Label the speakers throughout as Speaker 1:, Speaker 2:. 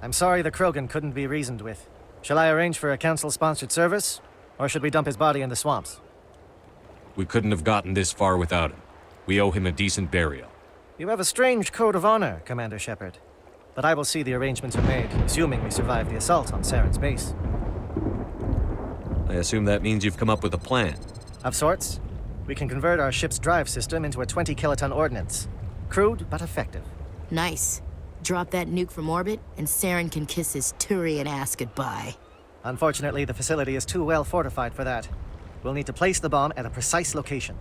Speaker 1: I'm sorry the Krogan couldn't be reasoned with. Shall I arrange for a council-sponsored service? Or should we dump his body in the swamps?
Speaker 2: We couldn't have gotten this far without him. We owe him a decent burial.
Speaker 1: You have a strange code of honor, Commander Shepard. But I will see the arrangements are made, assuming we survive the assault on Saren's base.
Speaker 2: I assume that means you've come up with a plan.
Speaker 1: Of sorts. We can convert our ship's drive system into a 20-kiloton ordnance. Crude, but effective.
Speaker 3: Nice. Drop that nuke from orbit, and Saren can kiss his Turian ass goodbye.
Speaker 1: Unfortunately, the facility is too well fortified for that. We'll need to place the bomb at a precise location.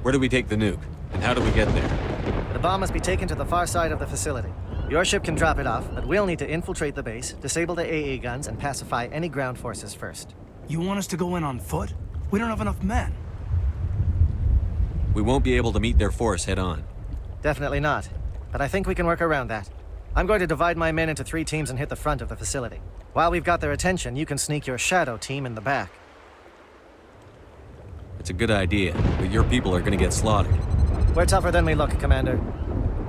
Speaker 2: Where do we take the nuke? And how do we get there?
Speaker 1: The bomb must be taken to the far side of the facility. Your ship can drop it off, but we'll need to infiltrate the base, disable the AA guns, and pacify any ground forces first.
Speaker 4: You want us to go in on foot? We don't have enough men.
Speaker 2: We won't be able to meet their force head-on.
Speaker 1: Definitely not. But I think we can work around that. I'm going to divide my men into 3 teams and hit the front of the facility. While we've got their attention, you can sneak your shadow team in the back.
Speaker 2: It's a good idea, but your people are gonna get slaughtered.
Speaker 1: We're tougher than we look, Commander.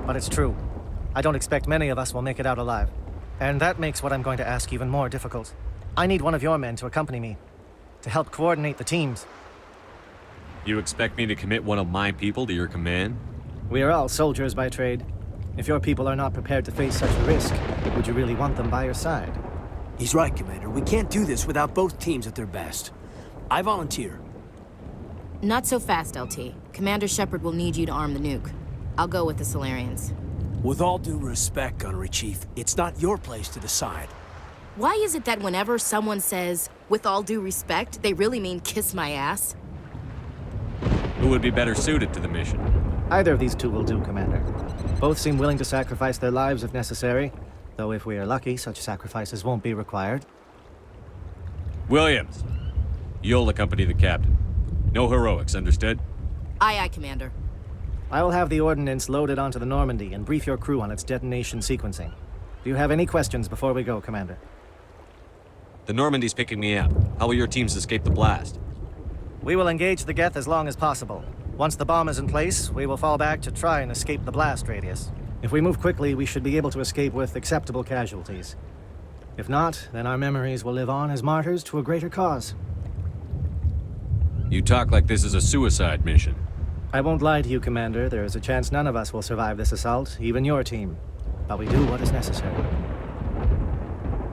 Speaker 1: But it's true. I don't expect many of us will make it out alive. And that makes what I'm going to ask even more difficult. I need one of your men to accompany me, to help coordinate the teams.
Speaker 2: You expect me to commit one of my people to your command?
Speaker 1: We are all soldiers by trade. If your people are not prepared to face such a risk, would you really want them by your side?
Speaker 4: He's right, Commander. We can't do this without both teams at their best. I volunteer.
Speaker 3: Not so fast, LT. Commander Shepard will need you to arm the nuke. I'll go with the Salarians.
Speaker 4: With all due respect, Gunnery Chief, it's not your place to decide.
Speaker 3: Why is it that whenever someone says, with all due respect, they really mean kiss my ass?
Speaker 2: Who would be better suited to the mission?
Speaker 1: Either of these 2 will do, Commander. Both seem willing to sacrifice their lives if necessary, though if we are lucky, such sacrifices won't be required.
Speaker 2: Williams, you'll accompany the captain. No heroics, understood?
Speaker 3: Aye, aye, Commander.
Speaker 1: I will have the ordnance loaded onto the Normandy and brief your crew on its detonation sequencing. Do you have any questions before we go, Commander?
Speaker 2: The Normandy's picking me up. How will your teams escape the blast?
Speaker 1: We will engage the Geth as long as possible. Once the bomb is in place, we will fall back to try and escape the blast radius. If we move quickly, we should be able to escape with acceptable casualties. If not, then our memories will live on as martyrs to a greater cause.
Speaker 2: You talk like this is a suicide mission.
Speaker 1: I won't lie to you, Commander. There is a chance none of us will survive this assault, even your team. But we do what is necessary.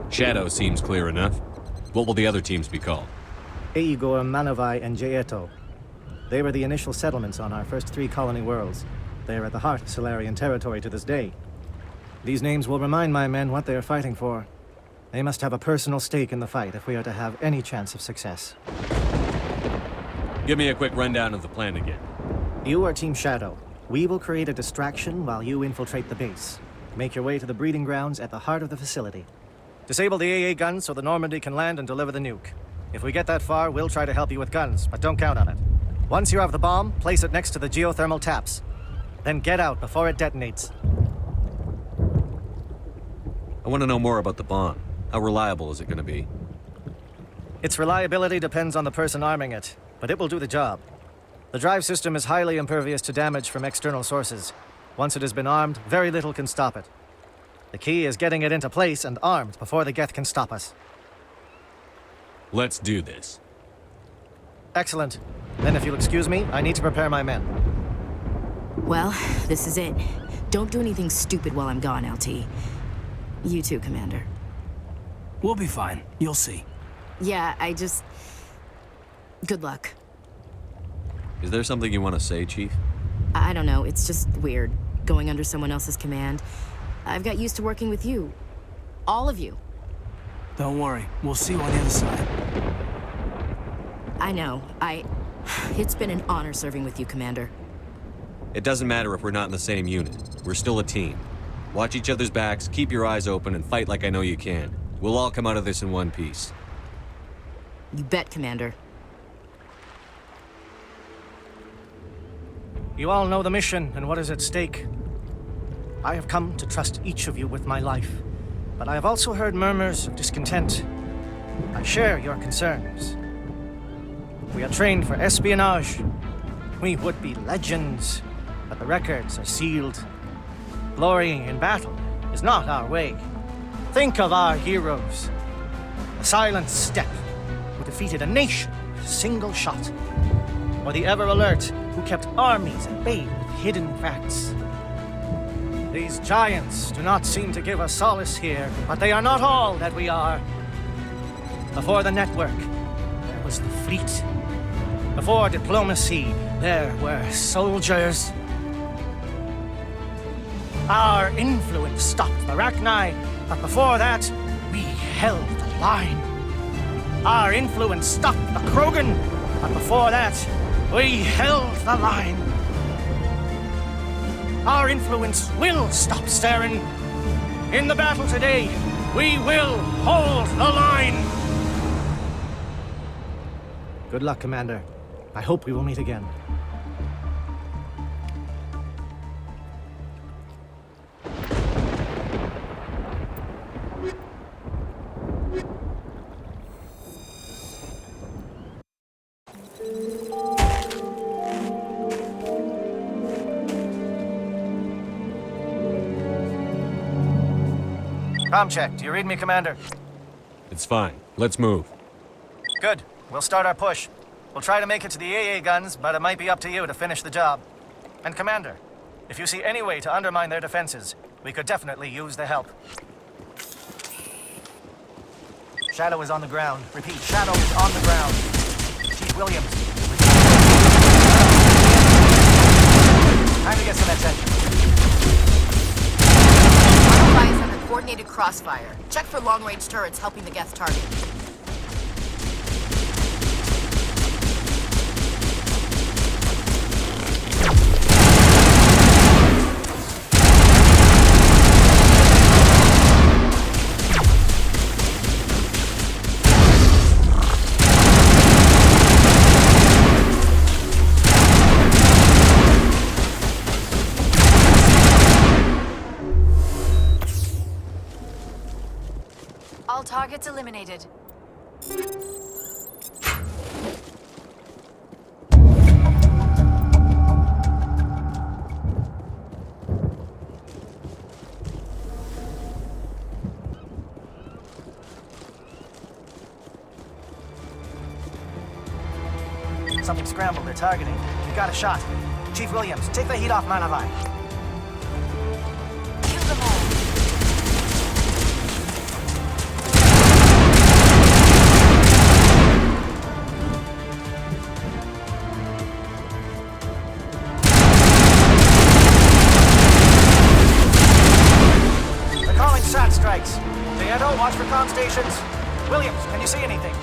Speaker 2: Shadow seems clear enough. What will the other teams be called?
Speaker 1: Igor, Manovai, and Jaeto. They were the initial settlements on our first 3 colony worlds. They are at the heart of Salarian territory to this day. These names will remind my men what they are fighting for. They must have a personal stake in the fight if we are to have any chance of success.
Speaker 2: Give me a quick rundown of the plan again.
Speaker 1: You are Team Shadow. We will create a distraction while you infiltrate the base. Make your way to the breeding grounds at the heart of the facility. Disable the AA guns so the Normandy can land and deliver the nuke. If we get that far, we'll try to help you with guns, but don't count on it. Once you have the bomb, place it next to the geothermal taps. Then get out before it detonates.
Speaker 2: I want to know more about the bomb. How reliable is it going to be?
Speaker 1: Its reliability depends on the person arming it, but it will do the job. The drive system is highly impervious to damage from external sources. Once it has been armed, very little can stop it. The key is getting it into place and armed before the Geth can stop us.
Speaker 2: Let's do this.
Speaker 1: Excellent. Then if you'll excuse me, I need to prepare my men.
Speaker 3: Well, this is it. Don't do anything stupid while I'm gone, LT. You too, Commander.
Speaker 4: We'll be fine. You'll see.
Speaker 3: Yeah, good luck.
Speaker 2: Is there something you want to say, Chief?
Speaker 3: I don't know, it's just weird, going under someone else's command. I've got used to working with you. All of you.
Speaker 4: Don't worry. We'll see you on the other side.
Speaker 3: I know. It's been an honor serving with you, Commander.
Speaker 2: It doesn't matter if we're not in the same unit. We're still a team. Watch each other's backs, keep your eyes open, and fight like I know you can. We'll all come out of this in one piece.
Speaker 3: You bet, Commander.
Speaker 1: You all know the mission and what is at stake. I have come to trust each of you with my life, but I have also heard murmurs of discontent. I share your concerns. We are trained for espionage. We would be legends, but the records are sealed. Glorying in battle is not our way. Think of our heroes. The silent steppe, who defeated a nation with a single shot. Or the ever-alert, who kept armies at bay with hidden facts. These giants do not seem to give us solace here, but they are not all that we are. Before the network, there was the fleet. Before diplomacy, there were soldiers. Our influence stopped the Rachni, but before that, we held the line. Our influence stopped the Krogan, but before that, we held the line. Our influence will stop Saren. In the battle today, we will hold the line. Good luck, Commander. I hope we will meet again. Com check. Do you read me, Commander?
Speaker 2: It's fine. Let's move.
Speaker 1: Good. We'll start our push. We'll try to make it to the AA guns, but it might be up to you to finish the job. And Commander, if you see any way to undermine their defenses, we could definitely use the help. Shadow is on the ground. Repeat, Shadow is on the ground. Chief Williams. Time to get some attention.
Speaker 3: Eyes under coordinated crossfire. Check for long-range turrets helping the Geth target.
Speaker 5: All targets eliminated.
Speaker 1: Something scrambled. They're targeting. We got a shot. Chief Williams, take the heat off Manavai.
Speaker 5: Kill them all.
Speaker 1: Sat strikes. Diego, watch for comm stations. Williams, can you see anything?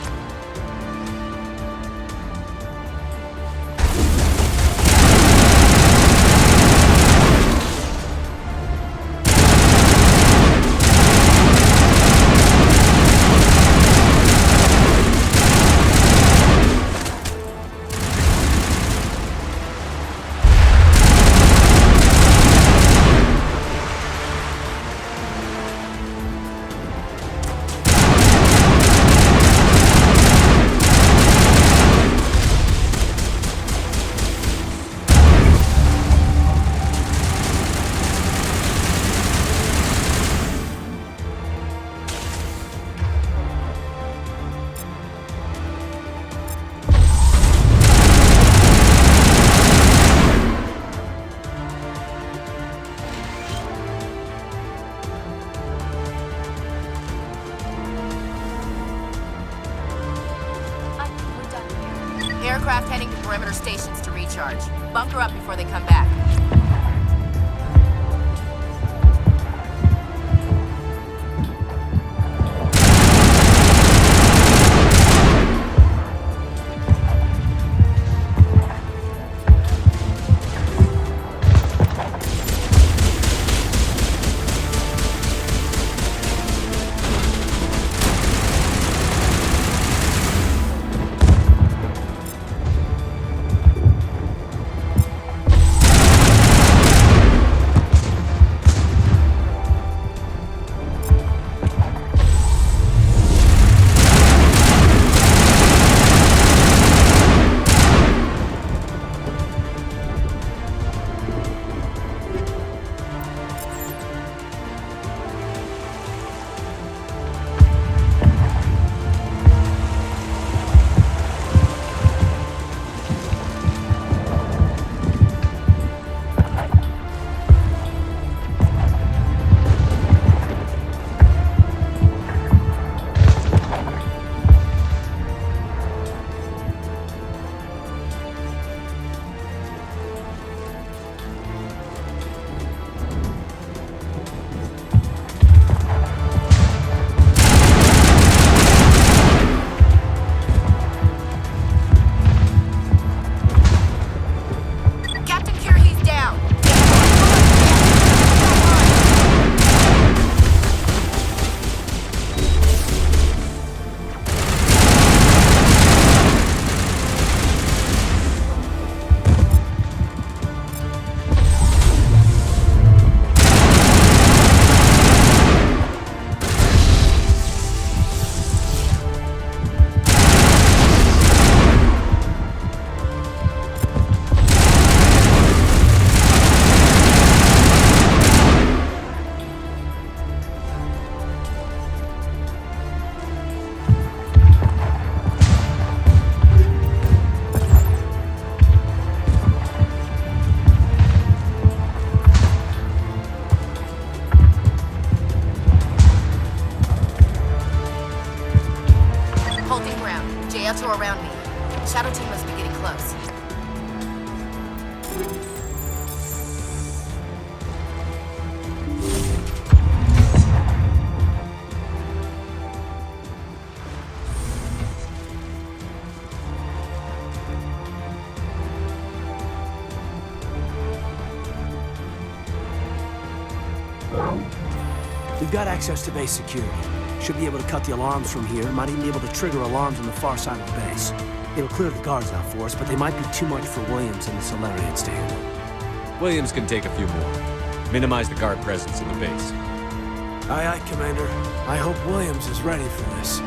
Speaker 3: Aircraft heading to perimeter stations to recharge. Bunker up before they come back.
Speaker 4: We've got access to base security. Should be able to cut the alarms from here. Might even be able to trigger alarms on the far side of the base. It'll clear the guards out for us, but they might be too much for Williams and the Salarians to handle.
Speaker 2: Williams can take a few more. Minimize the guard presence in the base.
Speaker 4: Aye, aye, Commander. I hope Williams is ready for this.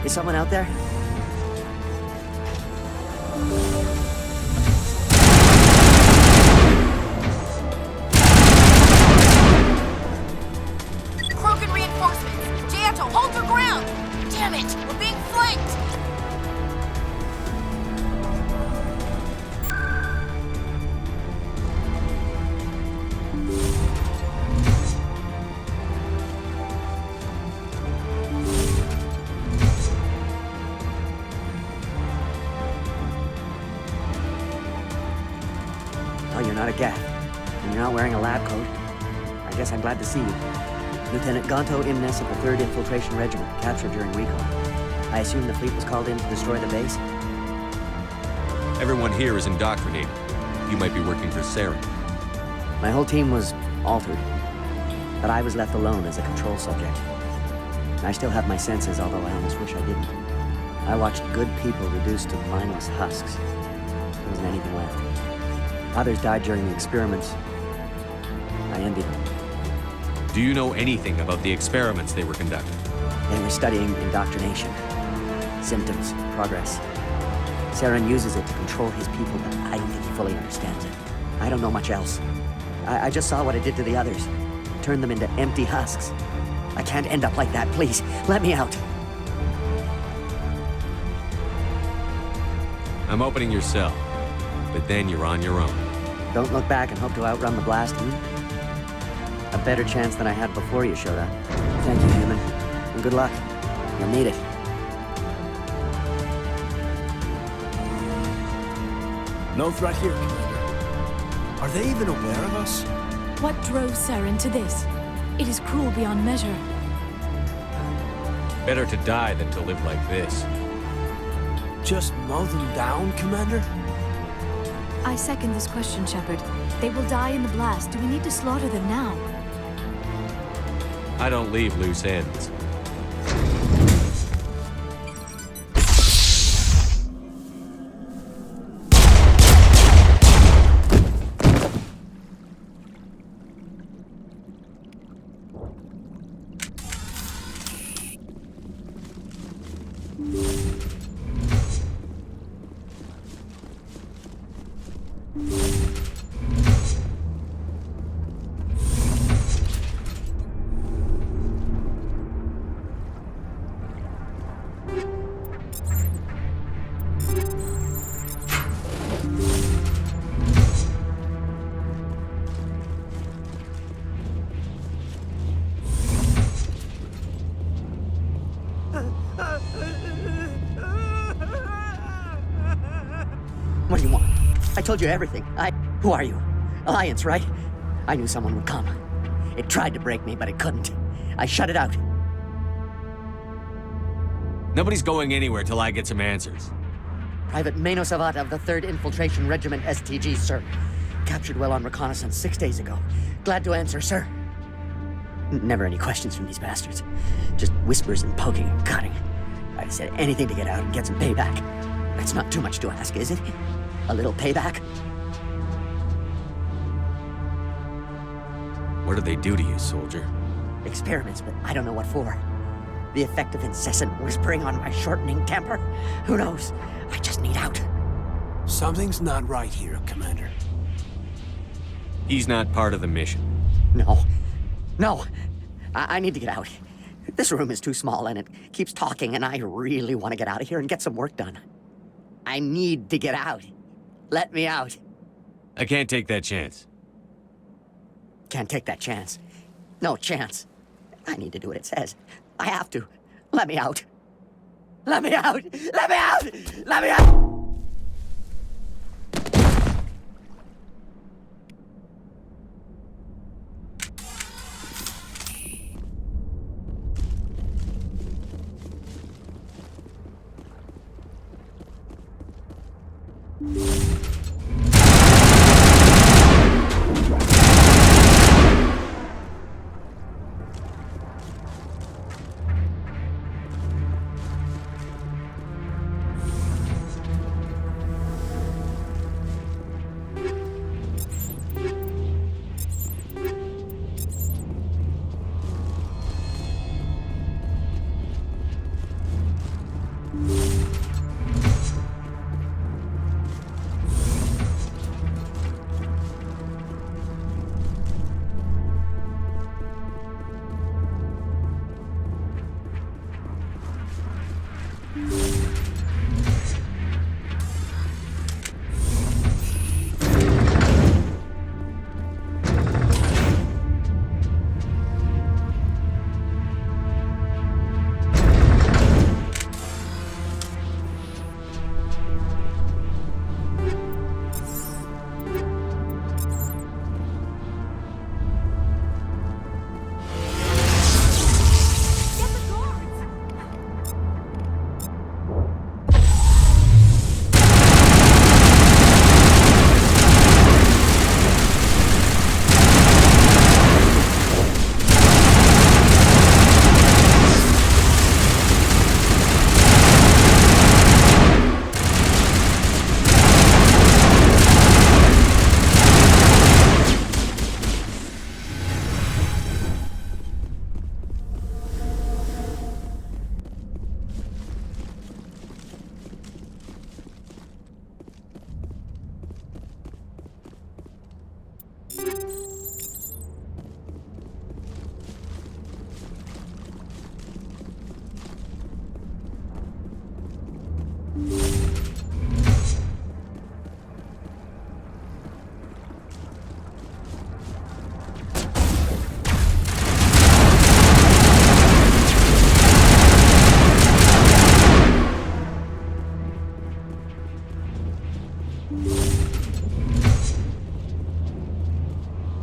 Speaker 6: Is someone out there?
Speaker 5: Krogan reinforcements! Giotto, hold your ground! Damn it! We're being flanked!
Speaker 6: Oh, you're not a Geth, and you're not wearing a lab coat. I guess I'm glad to see you. Lieutenant Gonto Imnes of the 3rd Infiltration Regiment, captured during recon. I assume the fleet was called in to destroy the base?
Speaker 2: Everyone here is indoctrinated. You might be working for Saren.
Speaker 6: My whole team was altered, but I was left alone as a control subject. I still have my senses, although I almost wish I didn't. I watched good people reduced to mindless husks. There wasn't anything left. Others died during the experiments. I envied them.
Speaker 2: Do you know anything about the experiments they were conducting?
Speaker 6: They were studying indoctrination. Symptoms, progress. Saren uses it to control his people, but I don't think he fully understands it. I don't know much else. I just saw what it did to the others. Turned them into empty husks. I can't end up like that, please. Let me out.
Speaker 2: I'm opening your cell, but then you're on your own.
Speaker 6: Don't look back and hope to outrun the blast, A better chance than I had before you showed up. Thank you, human. And good luck. You'll need it.
Speaker 4: No threat here, Commander. Are they even aware of us?
Speaker 7: What drove Saren to this? It is cruel beyond measure.
Speaker 2: Better to die than to live like this.
Speaker 4: Just mow them down, Commander?
Speaker 7: I second this question, Shepard. They will die in the blast. Do we need to slaughter them now?
Speaker 2: I don't leave loose ends.
Speaker 6: What do you want? I told you everything. Who are you? Alliance, right? I knew someone would come. It tried to break me, but it couldn't. I shut it out.
Speaker 2: Nobody's going anywhere till I get some answers.
Speaker 6: Private Mano Savat of the 3rd Infiltration Regiment STG, sir. Captured well on reconnaissance 6 days ago. Glad to answer, sir. Never any questions from these bastards. Just whispers and poking and cutting. I said anything to get out and get some payback. That's not too much to ask, is it? A little payback?
Speaker 2: What do they do to you, soldier?
Speaker 6: Experiments, but I don't know what for. The effect of incessant whispering on my shortening temper? Who knows? I just need out.
Speaker 4: Something's not right here, Commander.
Speaker 2: He's not part of the mission.
Speaker 6: No. No. I need to get out. This room is too small and it keeps talking and I really want to get out of here and get some work done. I need to get out. Let me out.
Speaker 2: I can't take that chance.
Speaker 6: Can't take that chance. No chance. I need to do what it says. I have to. Let me out. Let me out! Let me out! Let me out!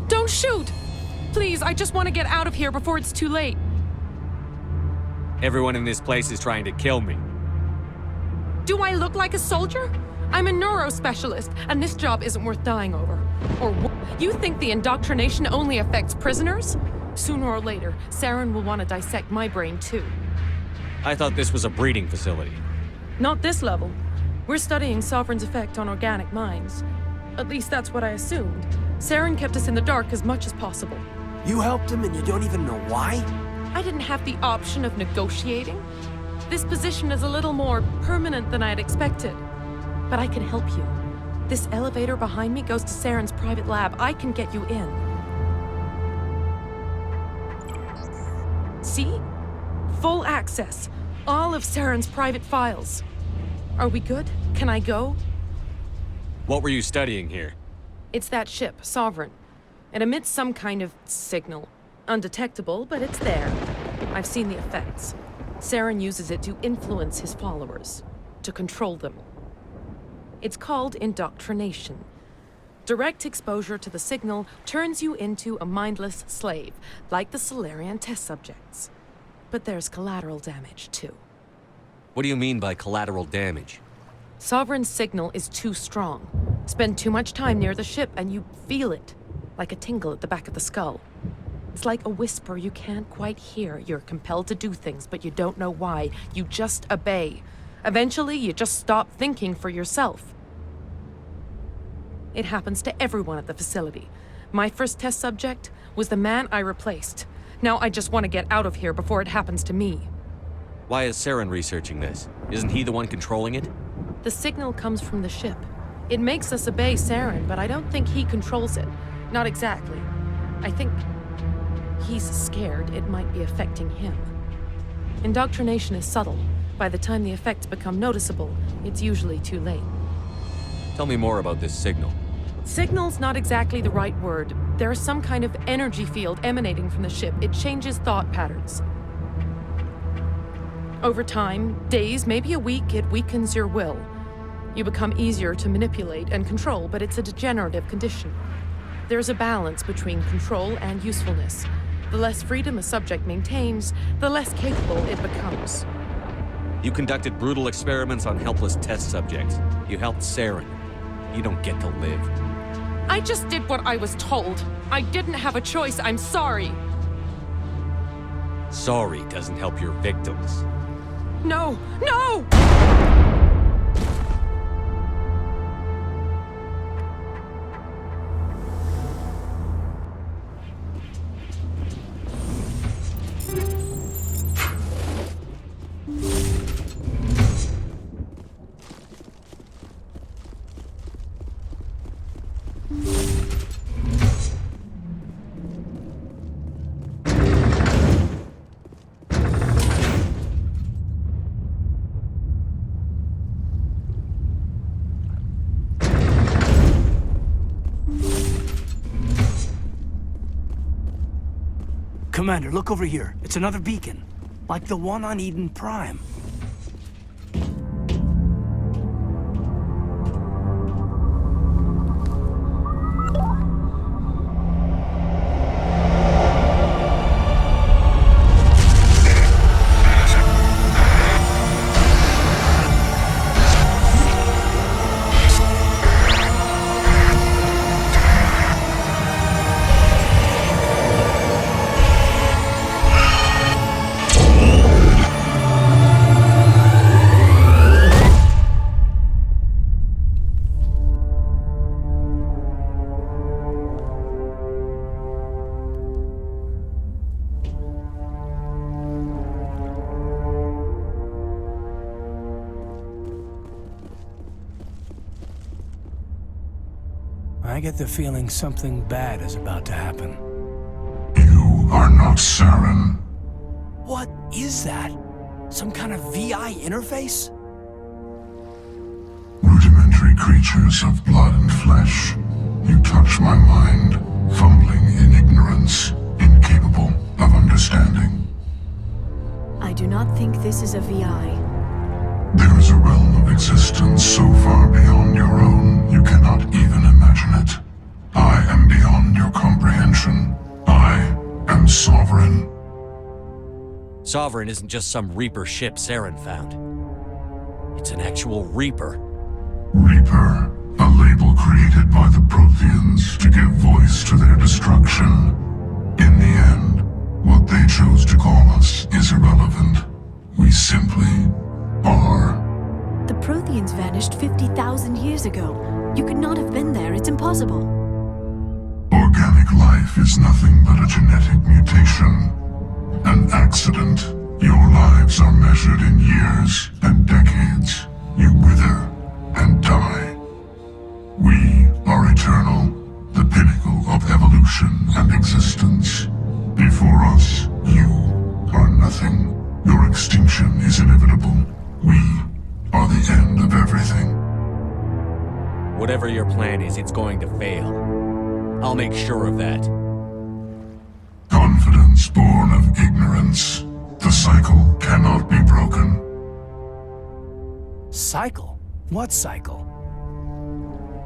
Speaker 8: Don't shoot! Please, I just want to get out of here before it's too late.
Speaker 2: Everyone in this place is trying to kill me.
Speaker 8: Do I look like a soldier? I'm a neurospecialist, and this job isn't worth dying over. Or you think the indoctrination only affects prisoners? Sooner or later, Saren will want to dissect my brain too.
Speaker 2: I thought this was a breeding facility.
Speaker 8: Not this level. We're studying Sovereign's effect on organic minds. At least that's what I assumed. Saren kept us in the dark as much as possible.
Speaker 4: You helped him and you don't even know why?
Speaker 8: I didn't have the option of negotiating. This position is a little more permanent than I had expected. But I can help you. This elevator behind me goes to Saren's private lab. I can get you in. See? Full access. All of Saren's private files. Are we good? Can I go?
Speaker 2: What were you studying here?
Speaker 8: It's that ship, Sovereign. It emits some kind of signal. Undetectable, but it's there. I've seen the effects. Saren uses it to influence his followers, to control them. It's called indoctrination. Direct exposure to the signal turns you into a mindless slave, like the Salarian test subjects. But there's collateral damage, too.
Speaker 2: What do you mean by collateral damage?
Speaker 8: Sovereign's signal is too strong. Spend too much time near the ship and you feel it, like a tingle at the back of the skull. It's like a whisper you can't quite hear. You're compelled to do things, but you don't know why. You just obey. Eventually, you just stop thinking for yourself. It happens to everyone at the facility. My first test subject was the man I replaced. Now I just want to get out of here before it happens to me.
Speaker 2: Why is Saren researching this? Isn't he the one controlling it?
Speaker 8: The signal comes from the ship. It makes us obey Saren, but I don't think he controls it. Not exactly. I think he's scared it might be affecting him. Indoctrination is subtle. By the time the effects become noticeable, it's usually too late.
Speaker 2: Tell me more about this signal.
Speaker 8: Signal's not exactly the right word. There is some kind of energy field emanating from the ship. It changes thought patterns. Over time, days, maybe a week, it weakens your will. You become easier to manipulate and control, but it's a degenerative condition. There's a balance between control and usefulness. The less freedom a subject maintains, the less capable it becomes.
Speaker 2: You conducted brutal experiments on helpless test subjects. You helped Saren. You don't get to live.
Speaker 8: I just did what I was told. I didn't have a choice. I'm sorry.
Speaker 2: Sorry doesn't help your victims.
Speaker 8: No! No!
Speaker 4: Commander, look over here. It's another beacon. Like the one on Eden Prime. I get the feeling something bad is about to happen.
Speaker 9: You are not Saren.
Speaker 4: What is that? Some kind of VI interface?
Speaker 9: Rudimentary creatures of blood and flesh. You touch my mind, fumbling in ignorance, incapable of understanding.
Speaker 7: I do not think this is a VI.
Speaker 9: There is a realm of existence so far beyond your own, you cannot even imagine it. I am beyond your comprehension. I am Sovereign.
Speaker 2: Sovereign isn't just some Reaper ship Saren found. It's an actual Reaper.
Speaker 9: Reaper, a label created by the Protheans to give voice to their destruction. In the end, what they chose to call us is irrelevant. We simply are.
Speaker 7: The Protheans vanished 50,000 years ago. You could not have been there. It's impossible.
Speaker 9: Organic life is nothing but a genetic mutation. An accident. Your lives are measured in years and decades. You wither and die. We are eternal, the pinnacle of evolution and existence. Before us, you are nothing. Your extinction is inevitable. We are the end of everything.
Speaker 2: Whatever your plan is, it's going to fail. I'll make sure of that.
Speaker 9: Confidence born of ignorance. The cycle cannot be broken.
Speaker 4: Cycle? What cycle?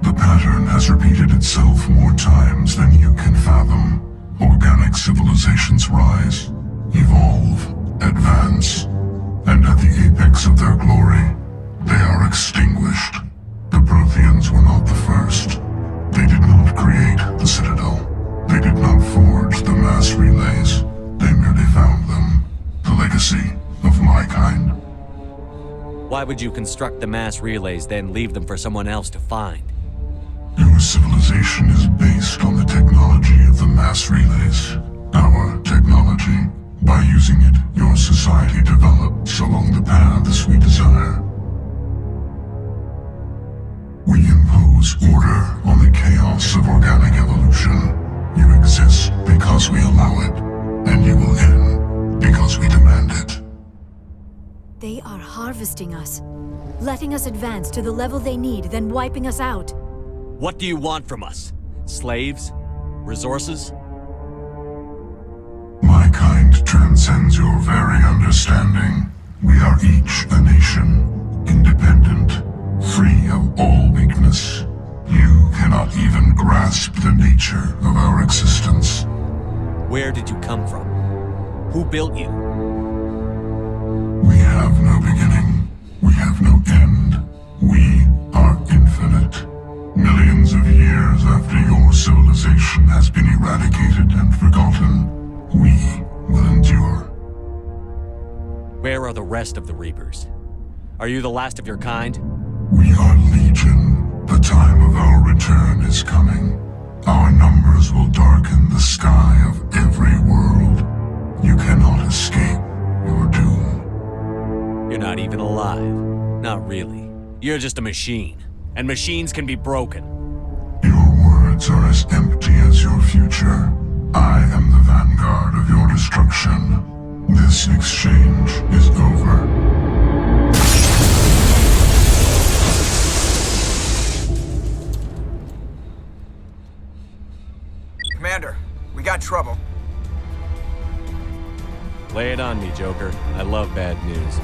Speaker 9: The pattern has repeated itself more times than you can fathom. Organic civilizations rise, evolve, advance, and at the apex of their glory, they are extinguished. The Protheans were not the first. They did not create the Citadel. They did not forge the mass relay. mercy of my kind.
Speaker 2: Why would you construct the mass relays, then leave them for someone else to find?
Speaker 9: Your civilization is based on the technology of the mass relays. Our technology. By using it, your society develops along the paths we desire. We impose order on the chaos of organic evolution. You exist because we allow it, and you will end because we demand it.
Speaker 7: They are harvesting us, letting us advance to the level they need, then wiping us out.
Speaker 2: What do you want from us? Slaves? Resources?
Speaker 9: My kind transcends your very understanding. We are each a nation, independent, free of all weakness. You cannot even grasp the nature of our existence.
Speaker 2: Where did you come from? Who built you?
Speaker 9: We have no beginning. We have no end. We are infinite. Millions of years after your civilization has been eradicated and forgotten, we will endure.
Speaker 2: Where are the rest of the Reapers? Are you the last of your kind?
Speaker 9: We are legion. The time of our return is coming. Our numbers will darken the sky of every world. You cannot escape your doom.
Speaker 2: You're not even alive. Not really. You're just a machine. And machines can be broken.
Speaker 9: Your words are as empty as your future. I am the vanguard of your destruction. This exchange is over.
Speaker 10: Commander, we got trouble.
Speaker 2: Lay it on me, Joker. I love bad news.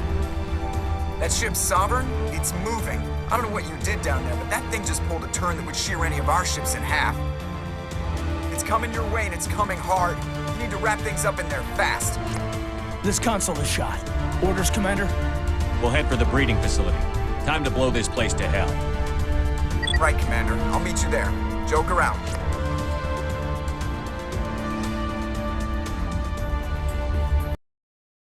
Speaker 10: That ship's Sovereign? It's moving. I don't know what you did down there, but that thing just pulled a turn that would shear any of our ships in half. It's coming your way, and it's coming hard. You need to wrap things up in there fast.
Speaker 4: This console is shot. Orders, Commander?
Speaker 2: We'll head for the breeding facility. Time to blow this place to hell.
Speaker 10: Right, Commander. I'll meet you there. Joker out.